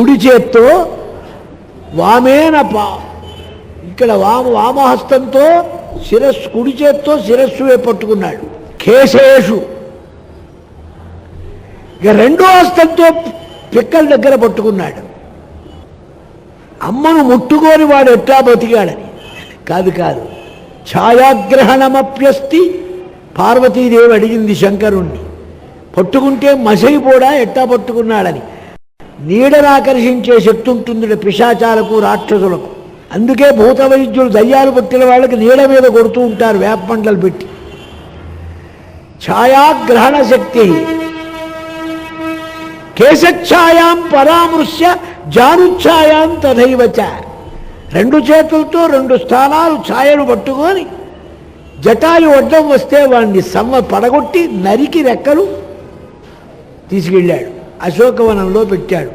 కుడి చేత్తో వామేన ఇక్కడ వామహస్తంతో శిరస్సు, కుడి చేత్తో శిరస్సు పట్టుకున్నాడు. కేశేషు ఇక రెండో హస్తంతో పిక్కల దగ్గర పట్టుకున్నాడు. అమ్మను ముట్టుకొని వాడు ఎట్లా బతికాడని కాదు. ఛాయాగ్రహణమప్యస్తి పార్వతీదేవి అడిగింది శంకరుణ్ణి, పట్టుకుంటే మసైపోడా ఎట్లా పట్టుకున్నాడని. నీడను ఆకర్షించే శక్తి ఉంటుంది పిశాచాలకు, రాక్షసులకు. అందుకే భూత వైద్యులు దయ్యాలు పట్టిన వాళ్ళకి నీడ మీద కొడుతూ ఉంటారు వేపమండలు పెట్టి. ఛాయాగ్రహణ శక్తి. కేశఛాయాం పరామృశ్య జానుఛాయాం తథైవచ. రెండు చేతులతో రెండు స్థానాలు ఛాయను పట్టుకొని జటాయు అడ్డం వస్తే వాడిని పడగొట్టి నరికి రెక్కలు తీసుకెళ్ళాడు, అశోకవనంలో పెట్టాడు.